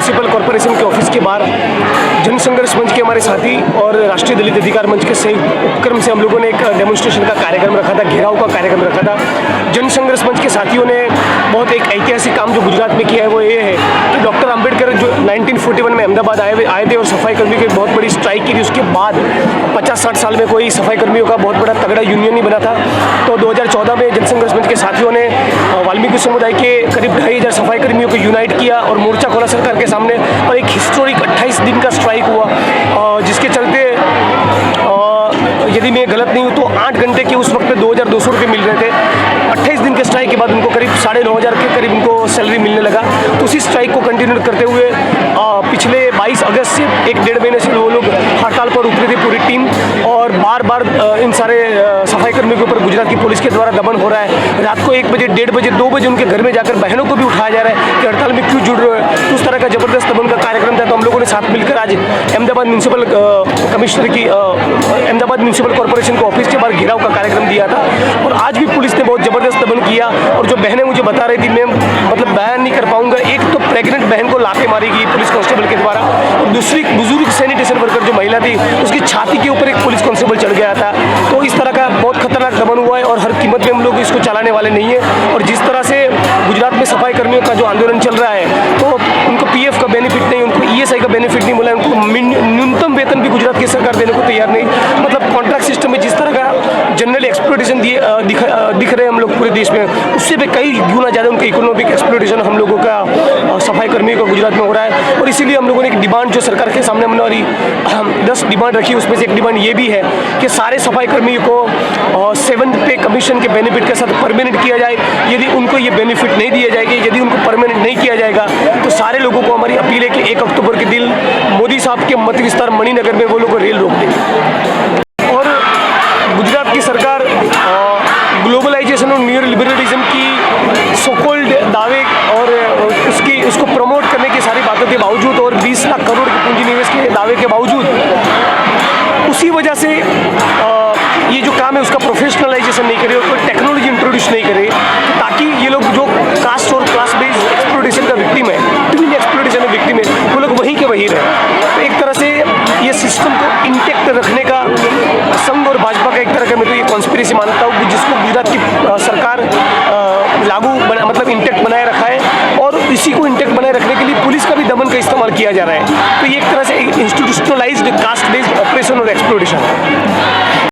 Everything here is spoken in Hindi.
म्यूनिसिपल कॉर्पोरेशन के ऑफिस के बाहर जन संघर्ष मंच के हमारे साथी और राष्ट्रीय दलित अधिकार मंच के संयुक्त उपक्रम से हम लोगों ने एक डेमोन्स्ट्रेशन का कार्यक्रम रखा था, घेराव का कार्यक्रम रखा था। जन संघर्ष मंच के साथियों ने बहुत एक ऐतिहासिक काम जो गुजरात में किया है वो ये है कि डॉक्टर अंबेडकर जो 1941 में अहमदाबाद आए थे और सफाई कर्मियों की बहुत बड़ी स्ट्राइक की थी। उसके बाद 50-60 साल में कोई सफाई कर्मियों का बहुत बड़ा तगड़ा यूनियन नहीं बना था। तो 2014 में जन संघर्ष मंच के साथियों ने वाल्मीकि समुदाय के करीब 2500 सफाई कर्मियों को यूनाइट किया और मोर्चा खोला सरकार के सामने और एक हिस्टोरिक 28 दिन का स्ट्राइक हुआ, जिसके चलते यदि मैं गलत नहीं हूँ तो 8 घंटे के उस वक्त पे 2200 रुपये मिल रहे थे। 28 दिन के स्ट्राइक के बाद उनको करीब 9,500 के करीब उनको सैलरी मिलने लगा। तो उसी स्ट्राइक को कंटिन्यू करते हुए पिछले 22 अगस्त से 1-1.5 महीने से वो लोग हड़ताल पर उतरे थे पूरी टीम, और बार इन सारे सफाई कर्मियों के ऊपर गुजरात की पुलिस के द्वारा दमन हो रहा है। रात को 1 बजे, 1:30 बजे, 2 बजे उनके घर में जाकर बहनों को भी उठाया जा रहा है कि हड़ताल में क्यों जुड़ रहे हो। तो उस तरह का जबरदस्त दमन का कार्यक्रम था। तो हम लोगों ने साथ मिलकर आज अहमदाबाद म्यूनिसिपल कमिश्नर की अहमदाबाद म्यूनिसिपल कॉर्पोरेशन को ऑफिस के बाहर घेराव का कार्यक्रम दिया था। और आज भी पुलिस ने बहुत जबरदस्त दमन किया। और जो बहनें मुझे बता रही थी, मैं मतलब बयान नहीं कर पाऊंगा, एक तो प्रेग्नेंट बहन को लाते मारी गई पुलिस कांस्टेबल के द्वारा, और दूसरी बुजुर्ग सैनिटेशन वर्कर जो महिला थी उसकी छाती के ऊपर एक पुलिस कांस्टेबल चढ़ गया था। तो इस तरह का बहुत खतरनाक दमन हुआ है और हर कीमत में हम लोग इसको चलाने वाले नहीं है। और जिस तरह से गुजरात में सफाई कर्मियों का जो आंदोलन चल रहा है, तो उनको पीएफ का बेनिफिट नहीं, उनको ईएसआई का बेनिफिट नहीं मिला, उनको न्यूनतम वेतन भी गुजरात की सरकार देने को तैयार नहीं। मतलब कॉन्ट्रैक्ट सिस्टम में जिस तरह का जनरल एक्सप्लोटेशन दिख रहे हैं हम लोग पूरे देश में, उससे भी कई गुना ज़्यादा उनका इकोनॉमिक एक्सप्लोटेशन हम लोगों का सफाई कर्मियों का गुजरात में हो रहा है। और इसीलिए हम लोगों ने एक डिमांड जो सरकार के सामने हमने 10 डिमांड रखी, उसमें से एक डिमांड ये भी है कि सारे सफाई कर्मियों को 7th पे कमीशन के बेनिफिट के साथ परमानेंट किया जाए। यदि उनको ये बेनिफिट नहीं दिया जाएगा, यदि उनको परमानेंट नहीं किया जाएगा, तो सारे लोगों को हमारी अपील है कि 1 अक्टूबर के दिन मोदी साहब के मत विस्तार मणिनगर में वो लोग रेल रोक देंगे। और गुजरात की सरकार ग्लोबलाइजेशन और न्यू लिबरलिज्म की सोकोल्ड दावे और उसको प्रमोट करने की सारी बातों के बावजूद और 20 लाख करोड़ के पूंजी निवेश के दावे के बावजूद, उसी वजह से ये जो काम है उसका प्रोफेशनलाइजेशन नहीं करे और कोई टेक्नोलॉजी इंट्रोड्यूस नहीं करे, ताकि ये लोग जो कास्ट और क्लास बेस्ड एक्सप्लोटेशन का विक्टिम है, ट्विन एक्सप्लोटेशन का विक्टिम है, वो लोग वहीं के वहीं रहे। तो एक तरह से ये सिस्टम को इंटेक्ट रखने का संघ और भाजपा का एक तरह का मैं तो ये कॉन्स्पिरेसी मानता हूँ, जिसको गुजरात की सरकार मतलब इंटेक्ट बनाए रखा है। और इसी को इंटेक्ट बनाए रखने के लिए पुलिस का भी दमन का इस्तेमाल किया जा रहा है। तो ये एक तरह से इंस्टीट्यूशनलाइज्ड कास्ट बेस्ड ऑपरेशन और एक्सप्लोटेशन है।